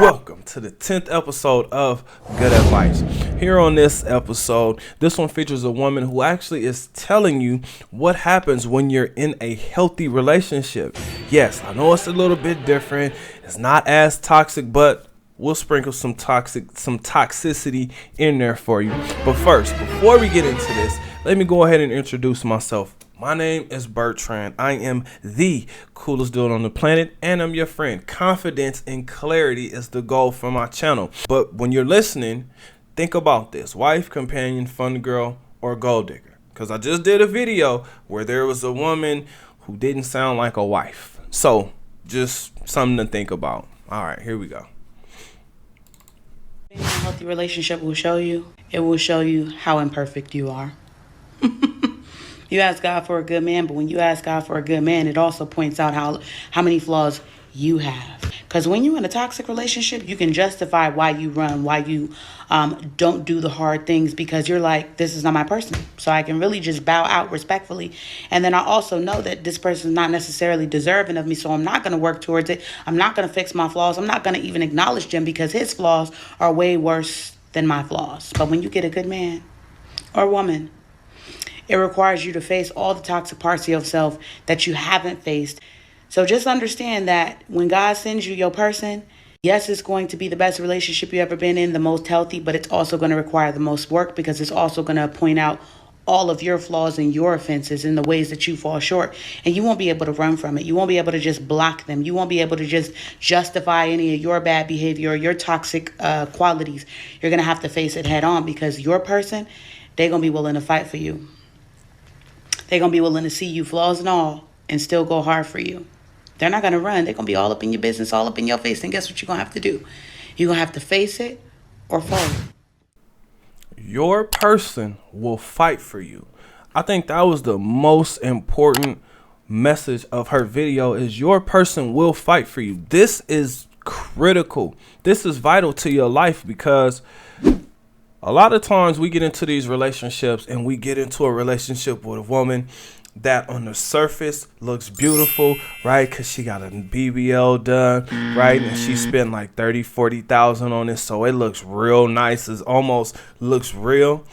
Welcome to the 10th episode of Good Advice. Here on this episode, this one features a woman who actually is telling you what happens when you're in a healthy relationship. Yes, I know it's a little bit different. It's not as toxic, but we'll sprinkle some toxicity in there for you. But first, before we get into this, let me go ahead and introduce myself. My name is Bertrand. I am the coolest dude on the planet, and I'm your friend. Confidence and clarity is the goal for my channel. But when you're listening, think about this: wife, companion, fun girl, or gold digger. Because I just did a video where there was a woman who didn't sound like a wife. So just something to think about. All right, here we go. Being in a healthy relationship will show you. It will show you how imperfect you are. You ask God for a good man, but when you ask God for a good man, it also points out how many flaws you have. Because when you're in a toxic relationship, you can justify why you run, why you don't do the hard things, because you're like, this is not my person. So I can really just bow out respectfully. And then I also know that this person is not necessarily deserving of me, so I'm not going to work towards it. I'm not going to fix my flaws. I'm not going to even acknowledge them because his flaws are way worse than my flaws. But when you get a good man or woman, it requires you to face all the toxic parts of yourself that you haven't faced. So just understand that when God sends you your person, yes, it's going to be the best relationship you've ever been in, the most healthy, but it's also going to require the most work, because it's also going to point out all of your flaws and your offenses and the ways that you fall short. And you won't be able to run from it. You won't be able to just block them. You won't be able to just justify any of your bad behavior or your toxic qualities. You're going to have to face it head on, because your person, they're going to be willing to fight for you. They're going to be willing to see you, flaws and all, and still go hard for you. They're not going to run. They're going to be all up in your business, all up in your face. And guess what you're going to have to do? You're going to have to face it or fold. Your person will fight for you. I think that was the most important message of her video, is your person will fight for you. This is critical. This is vital to your life, because a lot of times we get into these relationships and we get into a relationship with a woman that on the surface looks beautiful, right? Because she got a BBL done, right? And she spent like 30,000-40,000 on it. So it looks real nice. It almost looks real,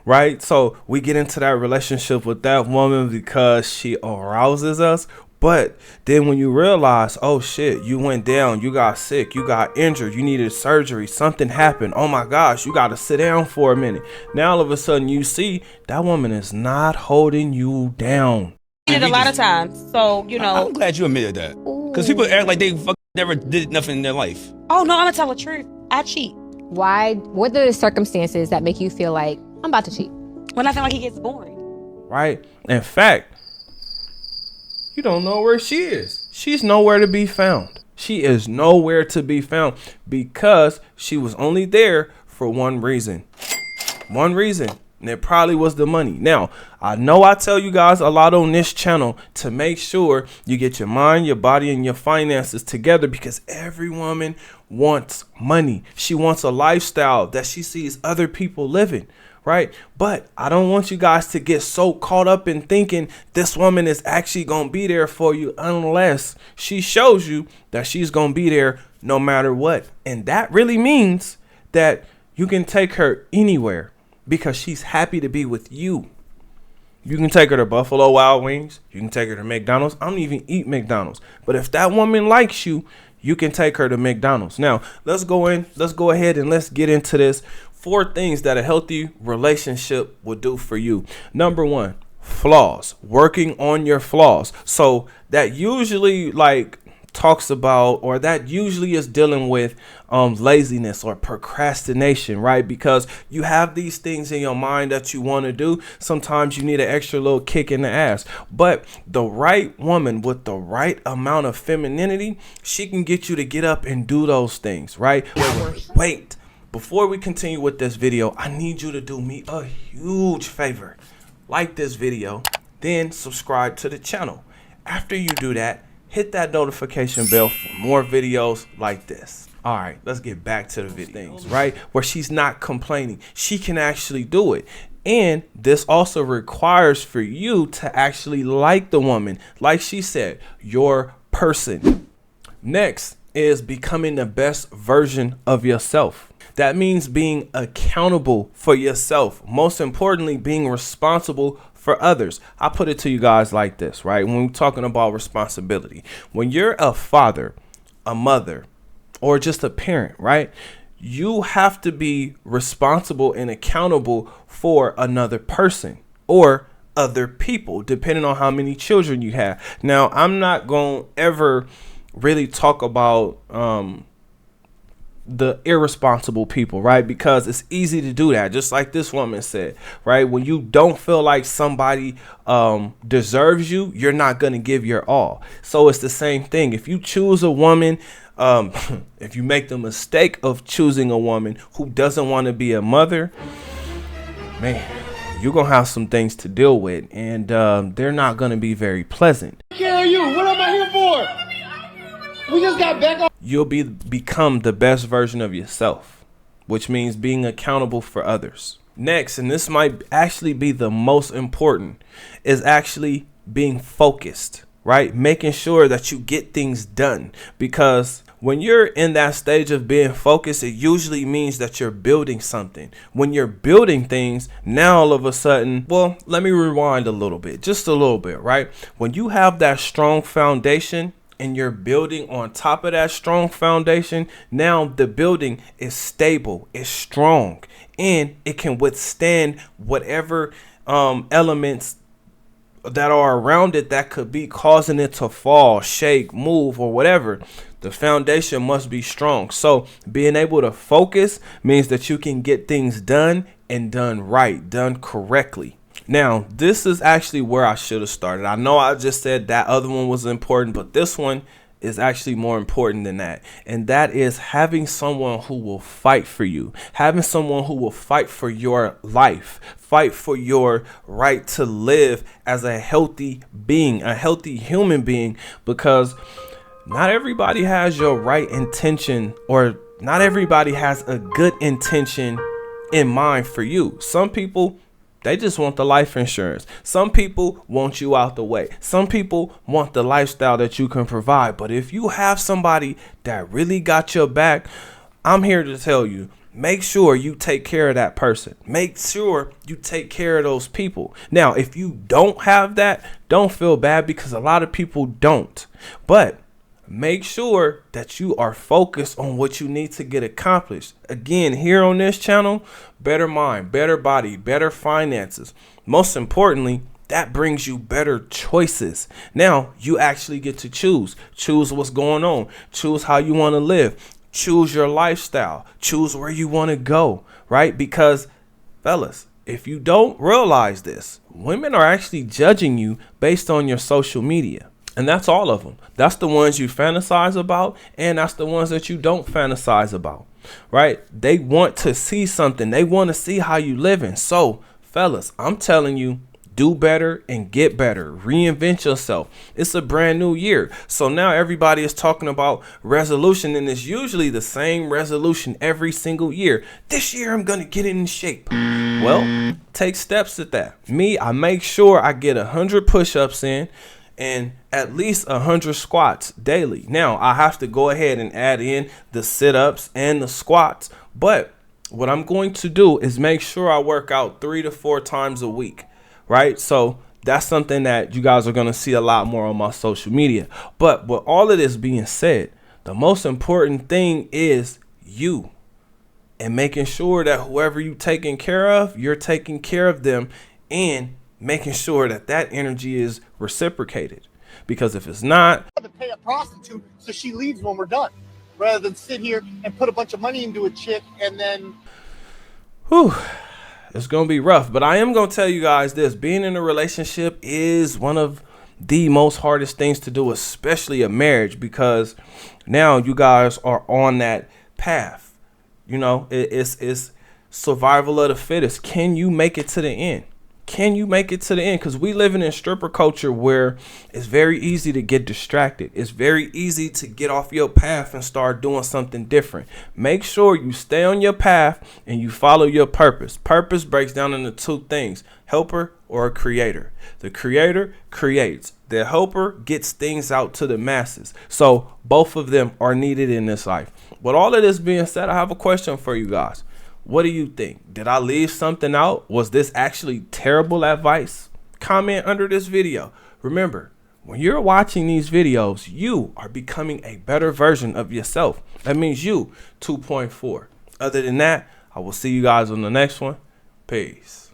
right? So we get into that relationship with that woman because she arouses us. But then when you realize, oh shit, you went down, you got sick, you got injured, you needed surgery, something happened, oh my gosh, you got to sit down for a minute. Now all of a sudden you see that woman is not holding you down. A lot of times, so you know. I'm glad you admitted that, because people act like they never did nothing in their life. Oh no, I'm gonna tell the truth. I cheat. Why? What are the circumstances that make you feel like I'm about to cheat? When I feel like it gets boring. Right. In fact, you don't know where she is. She's nowhere to be found. She is nowhere to be found, because she was only there for one reason. One reason. And it probably was the money. Now, I know I tell you guys a lot on this channel to make sure you get your mind, your body, and your finances together, because every woman wants money. She wants a lifestyle that she sees other people living. Right. But I don't want you guys to get so caught up in thinking this woman is actually going to be there for you unless she shows you that she's going to be there no matter what. And that really means that you can take her anywhere because she's happy to be with you. You can take her to Buffalo Wild Wings. You can take her to McDonald's. I don't even eat McDonald's. But if that woman likes you, you can take her to McDonald's. Now, let's go ahead and let's get into this. 4 things that a healthy relationship will do for you. Number 1, flaws. Working on your flaws. So that usually talks about, or that usually is dealing with laziness or procrastination, right? Because you have these things in your mind that you want to do. Sometimes you need an extra little kick in the ass. But the right woman with the right amount of femininity, she can get you to get up and do those things, right? Wait. Before we continue with this video, I need you to do me a huge favor. Like this video, then subscribe to the channel. After you do that, hit that notification bell for more videos like this. All right, let's get back to the things, right? Where she's not complaining. She can actually do it. And this also requires for you to actually like the woman. Like she said, your person. Next, is becoming the best version of yourself. That means being accountable for yourself. Most importantly, being responsible for others. I put it to you guys like this, right? When we're talking about responsibility, when you're a father, a mother, or just a parent, right? You have to be responsible and accountable for another person or other people, depending on how many children you have. Now, I'm not going to ever really talk about the irresponsible people, right? Because it's easy to do that. Just like this woman said, right? When you don't feel like somebody deserves you, you're not going to give your all. So it's the same thing. If you choose a woman, if you make the mistake of choosing a woman who doesn't want to be a mother, man, you're going to have some things to deal with, and they're not going to be very pleasant. Care you. What am I here for? We just got back on. You'll become the best version of yourself, which means being accountable for others. Next, and this might actually be the most important, is actually being focused, right? Making sure that you get things done, because when you're in that stage of being focused, it usually means that you're building something. When you're building things, now all of a sudden, well, let me rewind a little bit, just a little bit, right? When you have that strong foundation and you're building on top of that strong foundation, now the building is stable, it's strong, and it can withstand whatever elements that are around it that could be causing it to fall, shake, move, or whatever. The foundation must be strong. So being able to focus means that you can get things done and done right, done correctly. Now, this is actually where I should have started. I know I just said that other one was important, but this one is actually more important than that. And that is having someone who will fight for you, having someone who will fight for your life, fight for your right to live as a healthy being, a healthy human being, because not everybody has your right intention, or not everybody has a good intention in mind for you. Some people, they just want the life insurance. Some people want you out the way. Some people want the lifestyle that you can provide. But if you have somebody that really got your back, I'm here to tell you, make sure you take care of that person. Make sure you take care of those people. Now, if you don't have that, don't feel bad, because a lot of people don't. But make sure that you are focused on what you need to get accomplished. Again, here on this channel, better mind, better body, better finances. Most importantly, that brings you better choices. Now you actually get to choose what's going on, choose how you want to live, choose your lifestyle, choose where you want to go, right? Because fellas, if you don't realize this, women are actually judging you based on your social media. And that's all of them. That's the ones you fantasize about, and that's the ones that you don't fantasize about, right? They want to see something. They want to see how you living. So, fellas, I'm telling you, do better and get better. Reinvent yourself. It's a brand new year. So now everybody is talking about resolution, and it's usually the same resolution every single year. This year, I'm going to get in shape. Well, take steps at that. Me, I make sure I get 100 push-ups in and at least 100 squats daily. Now, I have to go ahead and add in the sit-ups and the squats, but what I'm going to do is make sure I work out 3 to 4 times a week, right? So that's something that you guys are going to see a lot more on my social media. But with all of this being said, the most important thing is you, and making sure that whoever you're taking care of, you're taking care of them, and making sure that that energy is reciprocated. Because if it's not, To pay a prostitute so she leaves when we're done, rather than sit here and put a bunch of money into a chick and then. It's gonna be rough. But I am gonna tell you guys this: being in a relationship is one of the most hardest things to do, especially a marriage, because now you guys are on that path. You know, it's survival of the fittest. Can you make it to the end? Can you make it to the end? Because we live in a stripper culture where it's very easy to get distracted. It's very easy to get off your path and start doing something different. Make sure you stay on your path and you follow your purpose. Purpose breaks down into 2 things: helper or a creator. The creator creates. The helper gets things out to the masses. So both of them are needed in this life. With all of this being said, I have a question for you guys. What do you think? Did I leave something out? Was this actually terrible advice? Comment under this video. Remember, when you're watching these videos, you are becoming a better version of yourself. That means you 2.4. Other than that, I will see you guys on the next one. Peace.